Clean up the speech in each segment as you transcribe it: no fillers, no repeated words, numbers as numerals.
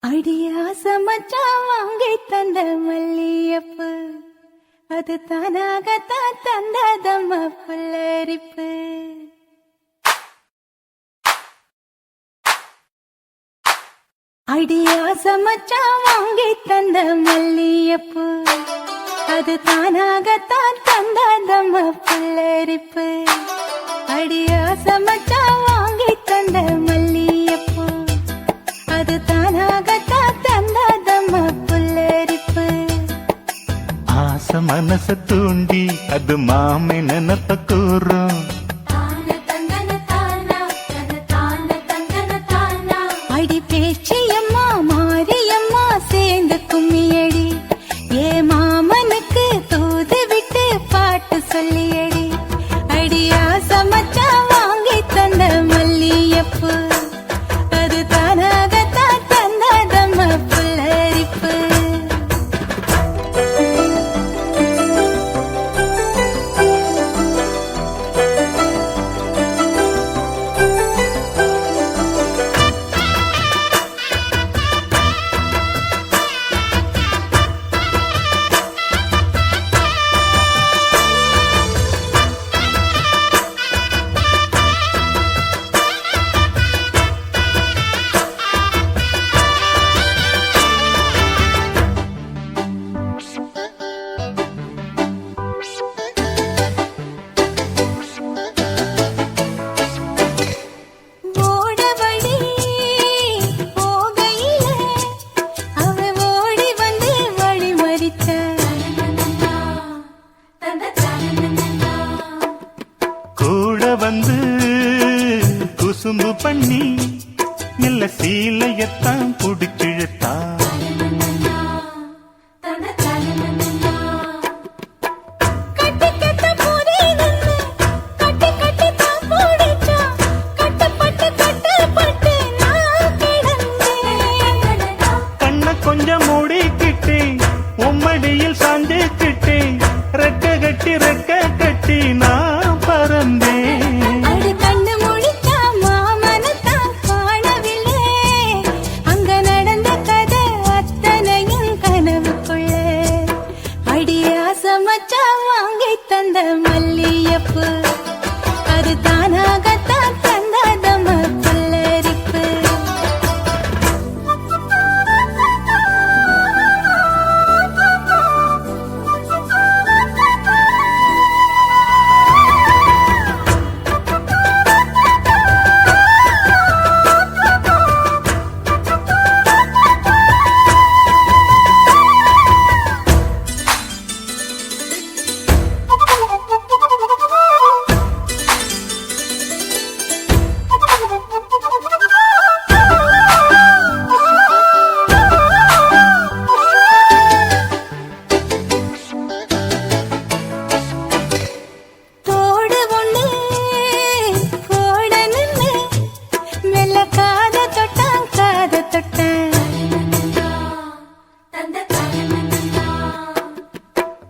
அடியாச மச்சான் வாங்கி தந்த மல்லியப்பு அது தானாகத்தான் தந்ததம்மா புல்லரிப்பு. அடியாச மச்சான் வாங்கி தந்த மல்லியப்பு அது தானாகத்தான் தந்ததம்மா புல்லரிப்பு. அடியாச மச்சான் வாங்கி தந்த மல்லியப்பு அது தானாகத்தான் தந்ததம்மா புல்லரிப்பு. ஆச மனச தூண்டி அது மாமை நினப்ப கூறும். அடி பேச்சியம்மா மாரியம்மா சேர்ந்து கும்மியடி ஏ மாமனுக்கு தூது விட்டு பாட்டு சொல்லியடி. அடியாச மச்சான் வாங்கி தந்த மல்லியப்பு அது தானாகத்தான் தந்ததம்மா புல்லரிப்பு. கூட வந்து குசும்பு பண்ணி இல்ல சீலையத்தான் புடிச்சிழுத்தா. கண்ண கொஞ்சம் மூடிக்கிட்டு உம்மடியில் சாஞ்சுக்கிட்டு ரெக்க கட்டி நான் பறந்தேன். அடி கண்ணு முடிச்சா மாமனத்தான் காணவில்லை அங்க நடந்த கதை அத்தனையும் கனவுக்குள்ள. அடியாச மச்சான் வாங்கி தந்த மல்லியப்பு அது தானாகத்தான் தந்ததம்மா புல்லரிப்பு.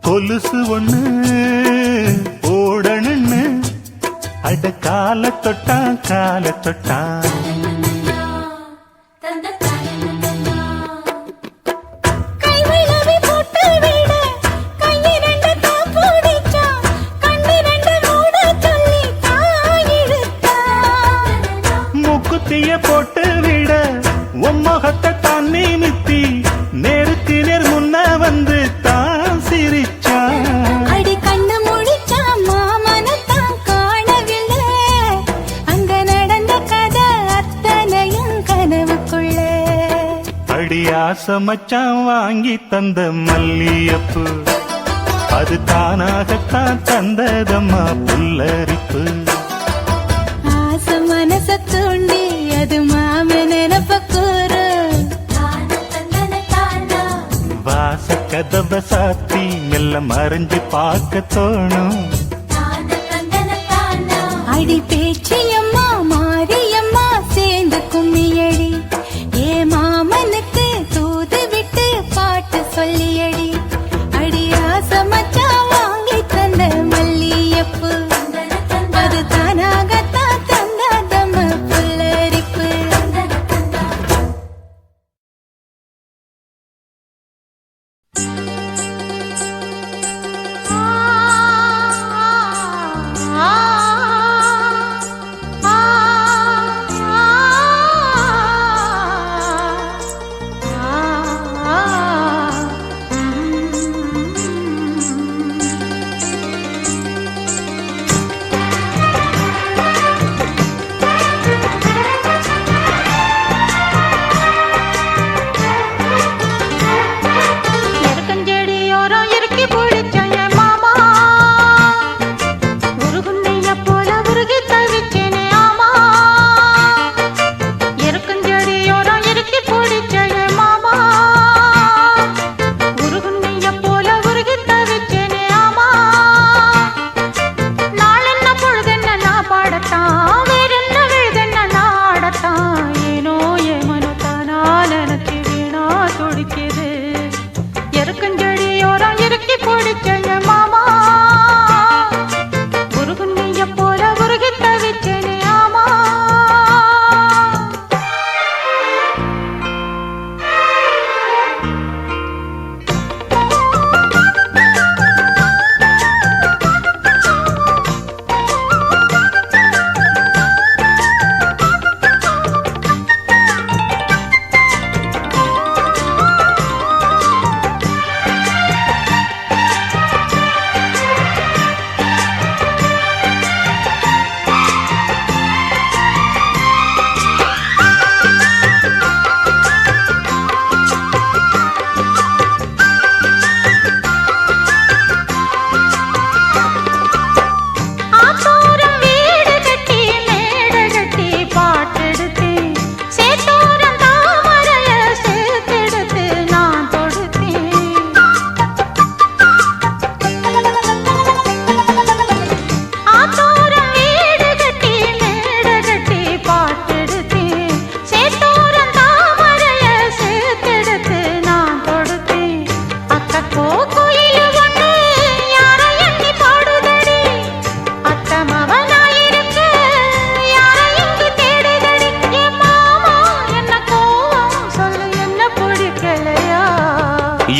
கொலுசு ஒண்ணு ஓடணுன்னு அட கால தொட்டா மூக்குத்திய போட்டு விட உம்மகத்தை தான் நிமித்தி நேருக்கு நேர் முன்ன வந்து தான் சிரிச்சா. அடி கண்ணு முடிச்சா மாமனத்தான் காணவில்லை அங்க நடந்த கதை அத்தனையும் கனவுக்குள்ள. அடியாச மச்சான் வாங்கி தந்த மல்லியப்பு அது தானாகத்தான் தந்ததம்மா புல்லரிப்பு. ஆச மனச தூண்டி அது மாம நினப்ப கூறு வாச கதவ சாத்தி மெல்ல மறைஞ்சு பார்க்க தோணும். அடி பேச்சியம்மா மாரியம்மா சேர்ந்து கும்மியடி ஏ மாமனுக்கு தூது விட்டு பாட்டு சொல்லியடி. அடியாச மச்சான் வாங்கி தந்த மல்லியப்பு அது தானாகத்தான் தந்ததம்மா புல்லரிப்பு.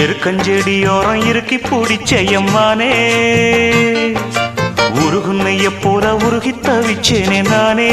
எருக்கஞ்செடியோரம் இறுக்கி பிடிச்சையம்மானே உருகுன்னைய போல உருகி தவிச்சேனே நானே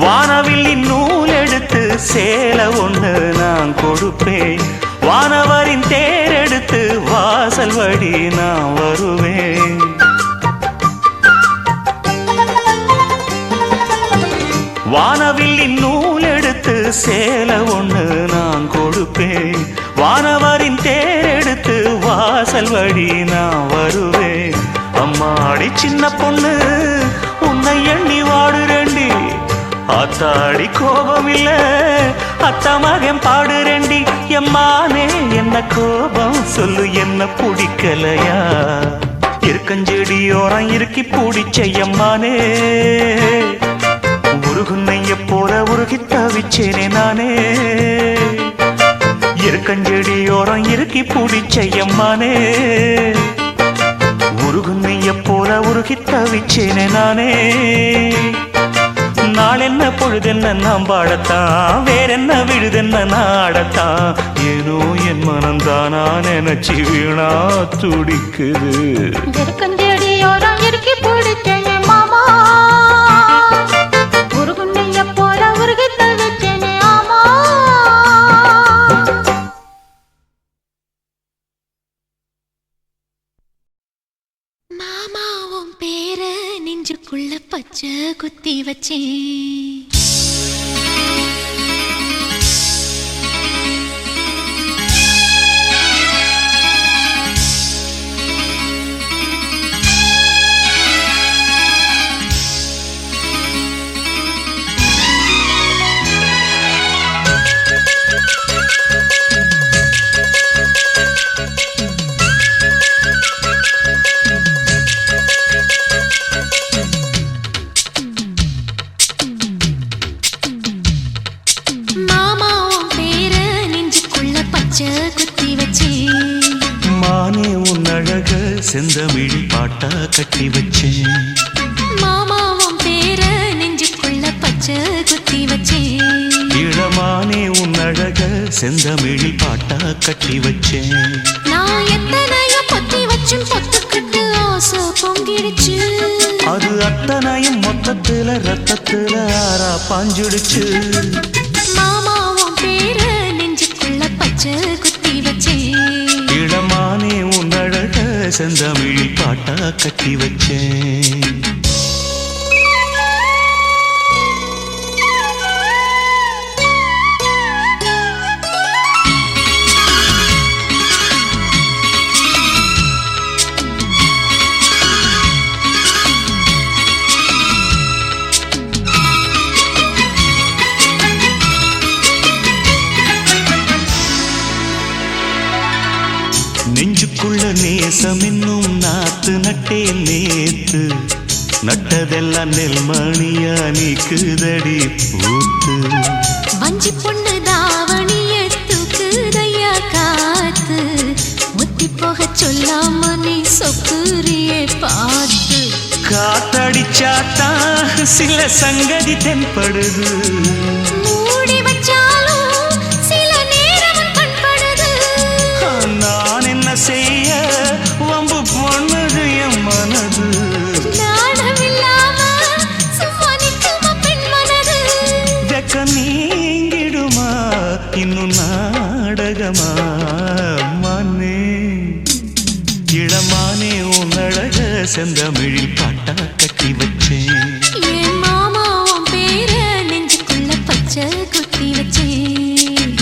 வானவில்லின் நூல் எடுத்து சேலை ஒண்ணு நான் கொடுப்பேன் வானவரின் தேரெடுத்து வாசல் வழி நான் வருவேன் வானவில்லின் நூல் எடுத்து சேலை ஒண்ணு நான் கொடுப்பேன் வானவரின் தேரெடுத்து வாசல் வழி நான் வருவேன் அம்மாடி சின்ன பொண்ணு உன்னை எண்ணி வாடுறேண்டி ஆத்தாடி கோபம் இல்ல அத்தா மகன் பாடுறேண்டி எம்மானே என்ன கோபம் சொல்லு என்ன பிடிக்கலையா இருக்கஞ்செடியோரம் இறுக்கி பிடிச்சையம்மானே உருகுன்னைய போல உருகி தவிச்சேனே நானே இருக்கஞ்செடியோரம் இறுக்கி பிடிச்சையம்மானே உருகுன்னைய போல உருகி தவிச்சேனே நானே நாளென்ன பொழுதென்ன நாம் பாடத்தான் வேறென்ன விழுதென்ன நாடத்தான் ஏனோ என் மனம்தானா நினைச்சி வீணா துடிக்குது எருக்கஞ்செடியோரம் இறுக்கி பிடிச்சேனே மாமா உருகுன்னைய போல உருகி தவிச்சேனே ஆமா மாமாவும் பேர நெஞ்சுக்குள்ள பச்சை குத்தி வச்சேன் மானே உன் அழக செந்தமிழி பாட்டா கட்டி வச்சேன் மாமாவும் பேர நெஞ்சுக்குள்ள பச்சை குத்தி வச்சேன் இளமானே உன் அழக செந்தமிழி பாட்டா கட்டி வச்சேன் நான் எத்தனையோ பொத்தி வச்சும் பொத்துக்கிட்டு ஆசை பொங்கிடுச்சு அது அத்தனையும் மொத்தத்துல ரத்தத்துல ஆறா பாஞ்சுடுச்சு மாமாவும் பேர நெஞ்சுக்குள்ள பச்சை குத்தி வச்சேன் இளமானே உன் அழக செந்தமிழி பாட்டா கட்டி வச்சேன் நெஞ்சுக்குள்ள நேசம் இன்னும் நாத்து நட்டே நேத்து நட்டதெல்லாம் நெல்மணியா நீக்குதடி பூத்து வஞ்சி பொண்ணு தாவணிய தூக்குதையா காத்து முத்தி போக சொல்லாம நீ சொக்குரியே பார்த்து காத்தடிச்சாத்தான் சில சங்கதி தென்படுது மூடி வச்சாலும் சில நேரம் கண்படுது நான் என்ன செய்ய வம்பு பொண்ணுது என் மனது நாணமில்லாம சும்மா நிற்குமா பெண் மனது வெக்க நீங்கிடுமா இன்னும் நாடகமா மனே இளமானே உன் அழக செந்தமிழில் பாட்டா கட்டி வச்சேன் என் மாமாவும் பேர நெஞ்சுக்குள்ள பச்சை குத்தி வச்சேன்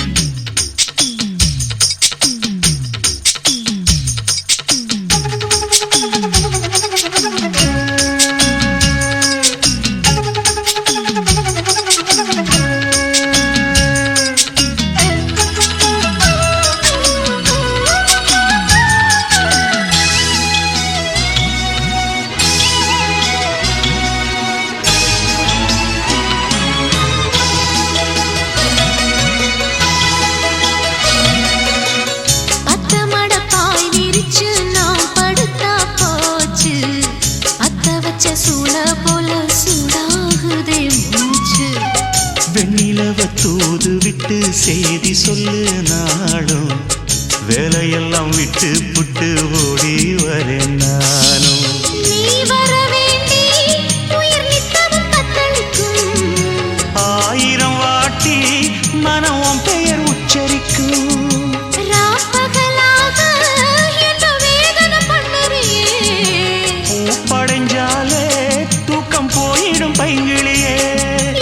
வச்ச சூள போல சூடாகுதே மூச்சு. வெண்ணிலவ தூது விட்டு செய்தி சொல்லு நாளும் வேலையெல்லாம் விட்டு புட்டு ஓடி வரேன் நானும். நீ வர வேண்டி உயிர் நித்தமும் தத்தளிக்கும். 1000 வாட்டி மனம் உன் பெயர் உச்சரிக்கும். ராப்பகலாக என்ன வேதனை பண்ணுறியே. பூப்படைஞ்சாலே தூக்கம் போயிடும் பைங்கிளியே.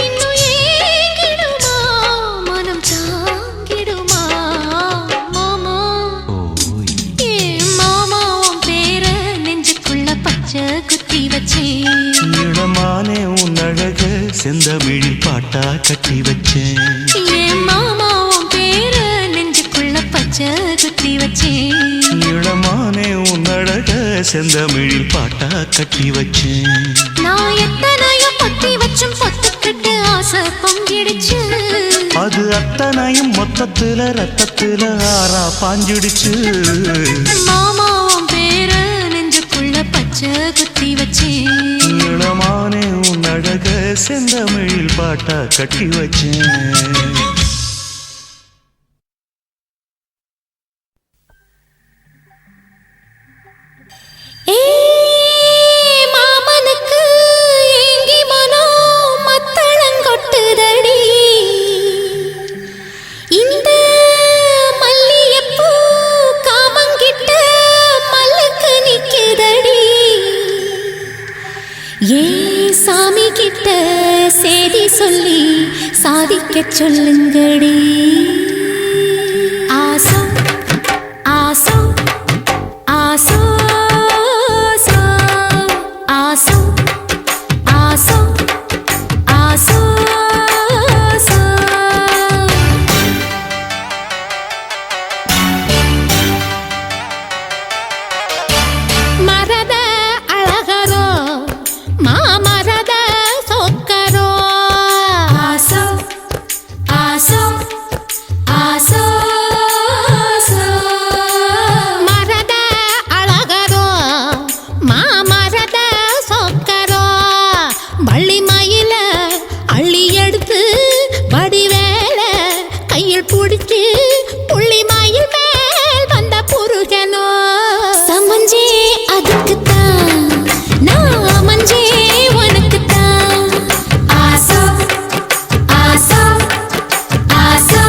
இன்னும் ஏங்கிடுமா மனம் தாங்கிடுமா மாமா. ஏ மாமா உன் பேர நெஞ்சுக்குள்ள பச்சை குத்தி வச்சேன். இளமானே உன் அழக செந்தமிழில் பாட்டா கட்டி வச்சேன். ஏ மாமா உன் பேர நெஞ்சுக்குள்ள பச்சை குத்தி வச்சேன். இளமானே உன் அழக செந்தமிழில் பாட்டா கட்டி வச்சேன். நான் எத்தனையோ பொத்தி வச்சும் பொத்துக்கிட்டு ஆசை பொங்கிடுச்சு. அது அத்தனையும் மொத்தத்துல ரத்தத்துல ஆறா பாஞ்சிடுச்சு. மாமா உன் பேர நெஞ்சுக்குள்ள பச்சை குத்தி வச்சேன். இளமானே உன் அழக செந்தமிழில் பாட்டா கட்டி வச்சேன். ஏ மாமனுக்கு ஏங்கி மனம் மத்தளங்கொட்டுதடி. இந்த மல்லியப்பூ காமங்கிட்ட மல்லுக்கு நிக்குதடி. ஏ சாமி கிட்ட சேதி சொல்லி சாதிக்க சொல்லுங்கடி. ஆசோ ஆசோ ஆசோ ஆசோ ஆசோ ஆசோ மரத அழகரோ மாமரத சொக்கரோ. ஆசோ ஆசோ ஆசோ மரத அழகரோ மாமரத சொக்கரோ. வள்ளி மயில அள்ளி எடுத்து வடிவேல கையில் பிடிச்சு புள்ளி மயில் மேல் வந்த புருகனோ. சமஞ்சே அதுக்குத்தான் நான் அமைஞ்சே உனக்குத்தான். ஆசோ ஆசோ ஆசோ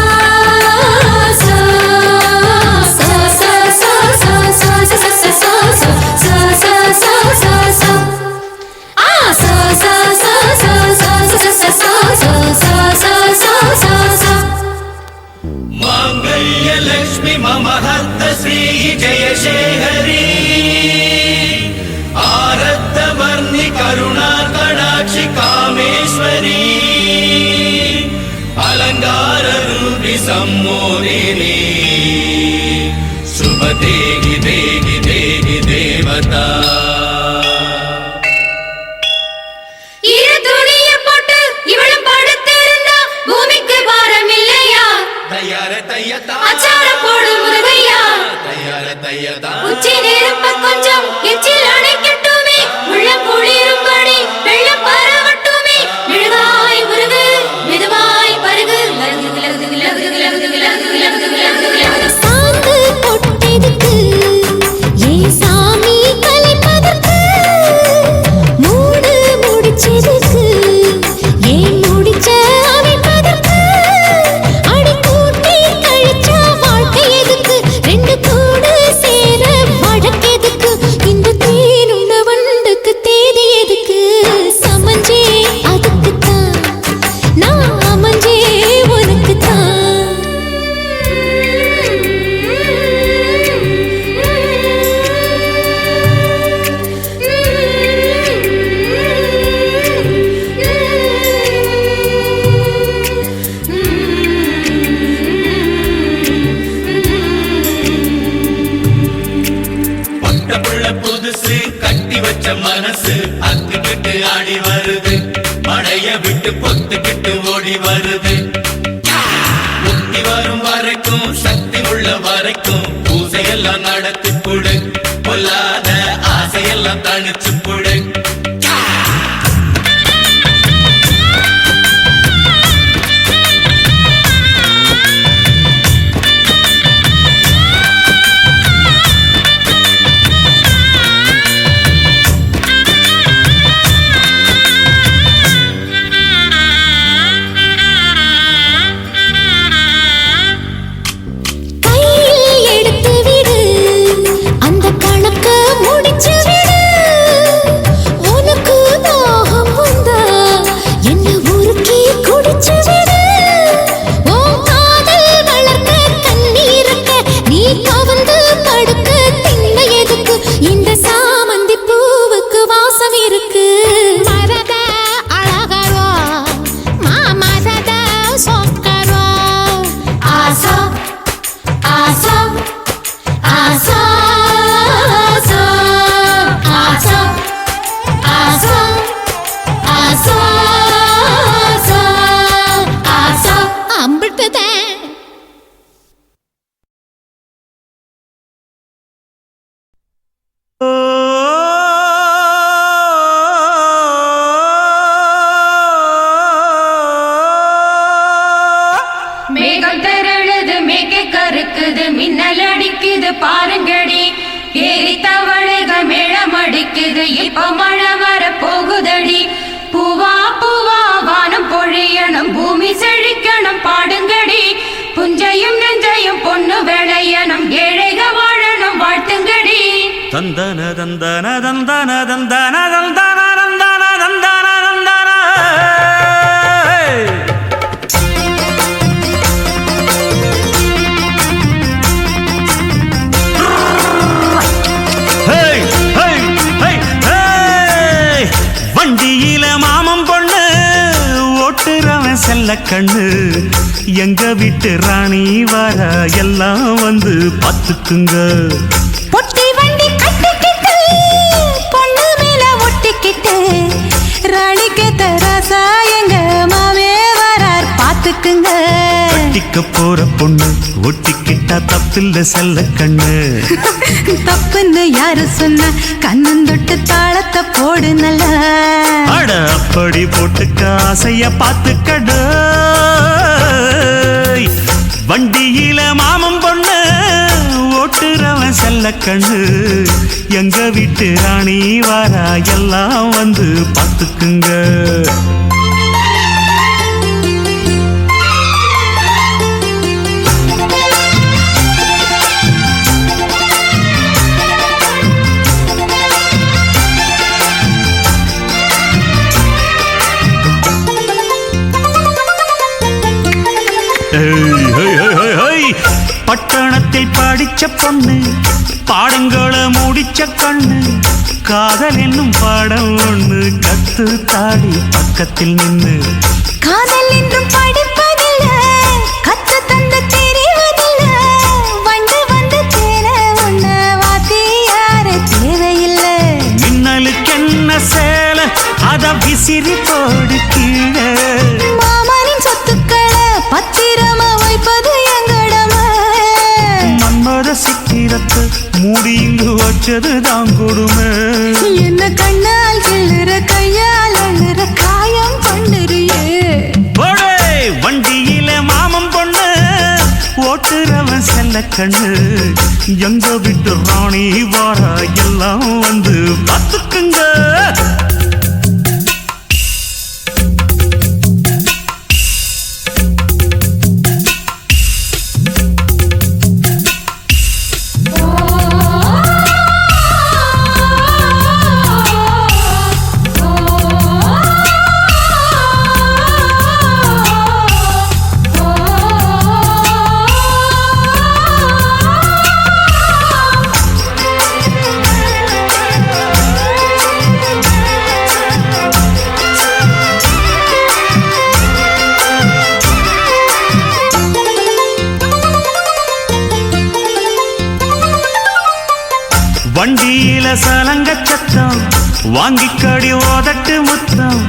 मांगल्य लक्ष्मी मम हस्त श्री जय शेखरी आरद्ध वर्णि करुणा कटाक्षि कामेश्वरी अलंकार रूपि सम्मोहिनी शुभ देहि देहि देहि देवता. அச்சார போடு முருகையா. உச்சி நெருப்ப கொஞ்சம் எச்சில் அணைக்கட்டுமே. உள்ள குளிரும்படி வெள்ளம் பரவட்டுமே. மெழுகாய் முருகு மெதுவாய் பருகு. சாந்து கொட்டெதுக்கு ஏ சாமி கலைப்பதற்கு. மூடு முடிச்சதுக்கு ஏன் முடிச்ச அமைப்பதற்கு. ரெண்டு கூடு சேர வழக்கெதுக்கு. இந்த தேனுண்ட வண்டுக்கு தேதி எதுக்கு. சமஞ்சே அதுக்குத்தான் நான் அமைஞ்சே உனக்குத்தான். புதுசு கட்டி வச்ச மனசு அத்துக்கிட்டு ஆடி வருது. மழைய விட்டு பொத்துக்கிட்டு ஓடி வருது. முக்தி வரும் வரைக்கும் சக்தி உள்ள வரைக்கும் பூசையெல்லாம் நடத்தி புடு. பொல்லாத ஆசையெல்லாம் தணிச்சு புடு. பெய்யுது இப்ப மழை வர போகுதடி பூவா பூவா வானம் பொழியணும் பூமி செழிக்கணும் பாடுங்கடி புஞ்சையும் நெஞ்சையும் பொண்ணு விளையணும் ஏழைக வாழணும் வாழ்த்துங்கடி தந்தன தந்தன தந்தன தந்தன தந்தன தந்தன தந்தன தந்தன வண்டியில மாமம் பொண்ணு ஓட்டுறவன் செல்ல கண்ணு எங்க வீட்டு ராணி வர எல்லாம் வந்து பார்த்துக்குங்க பொட்டி வண்டி கட்டிக்கிட்டு பொண்ணு மேல ஒட்டிக்கிட்டு ராணிக்கு தராசா எங்க மாமே வரார் பாத்துக்குங்க கட்டிக்க போற பொண்ணு ஒட்டிக்கிட்டா தப்பில்ல செல்ல கண்ணு தப்புன்னு யாரு சொன்ன கண்ணந்தொட்டு தாளத்தை போடு நல்ல அட அப்படி போட்டுக்க ஆசைய பார்த்துக்கட வண்டியில மாமம் பொண்ணு ஓட்டுறவன் செல்ல கண்ணு எங்க வீட்டு ராணி வாரா எல்லாம் வந்து பார்த்துக்குங்க பட்டணத்தில் படிச்ச பொண்ணு பாடங்களை முடிச்ச கண்ணு காதல் என்னும் பாடம் ஒண்ணு கத்து தாடி பக்கத்தில் நின்னு காதல் என்றும் படிப்பதில்ல கத்து தந்து தெரிவதில்ல வந்து வந்து சேர உன்ன வாத்தி யார தேவையில்லை மின்னலுக்கு என்ன சேல அத விசிறி போடு கீழே மாமனின் சொத்துக்களை பத்திரமா வைப்பது எங்கடமை மன்மத சித்திரத்தை மூடியிங்கு வச்சது தான் கொடுமை என்ன கண்ணால் கிள்ளுற கையால் அழுற காயம் பண்ணுறியே வண்டியில மாமம் பொண்ணு ஓட்டுறவன் செல்ல கண்ணு எங்க விட்டு ராணி வாரா எல்லாம் வந்து பார்த்துக்குங்க வண்டியில சலங்க சத்தம் வாங்கிக்கடி ஓதட்டு முத்தம்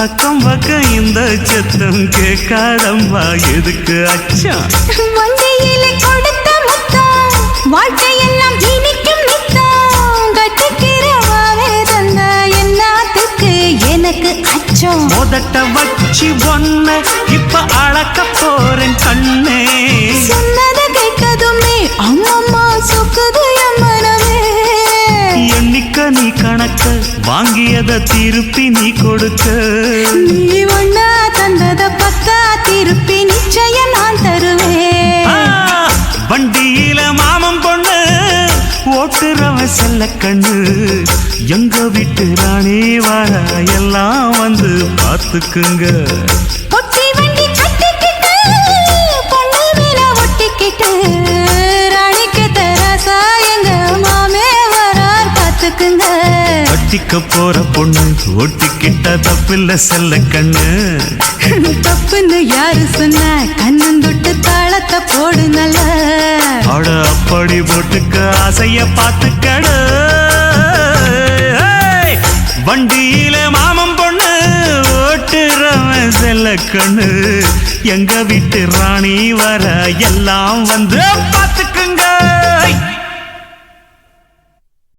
அக்கம் பக்கம் இந்த சத்தம் கேட்காதம்மா எதுக்கு அச்சம் வண்டியில கொடுத்த முத்தம் வாழ்க்கையெல்லாம் இனிக்கும் நித்தம் கட்டிக்கிறவாவே தந்த என்னத்துக்கு எனக்கு அச்சம் ஓதட்ட வச்சு ஒன்ன இப்ப அளக்க போறேன் கண்ணே சொன்னதை கேட்கதுமே அம்மம்மா சொக்குது என் மனமே எண்ணிக்க நீ கணக்க வாங்கியத திருப்பி நீ கொடுக்க நீ ஒன்னா தந்தத பத்தா திருப்பி நிச்சயம் நான் தருவேன் வண்டியில மாமம் பொண்ணு ஓட்டுறவன் செல்ல கண்ணு எங்க வீட்டு ராணி வார எல்லாம் வந்து பார்த்துக்குங்க பொட்டி வண்டி கட்டிக்கிட்டு பொண்ணு மேல ஒட்டிக்கிட்டு ராணிக்கு தராசா எங்க மாமே வரார் பார்த்துக்குங்க கட்டிக்க போற பொண்ணு ஒட்டிக்கிட்ட தப்பில்ல செல்ல கண்ணு தப்புன்னு யாரு சொன்ன கண்ணந்தொட்டு தாளத்தை போடு நல்ல அட அப்படி போட்டுக்க ஆசைய பார்த்துக்கட வண்டியில மாமம் பொண்ணு ஓட்டுறவன் செல்ல கண்ணு எங்க வீட்டு ராணி வர எல்லாம் வந்து பார்த்து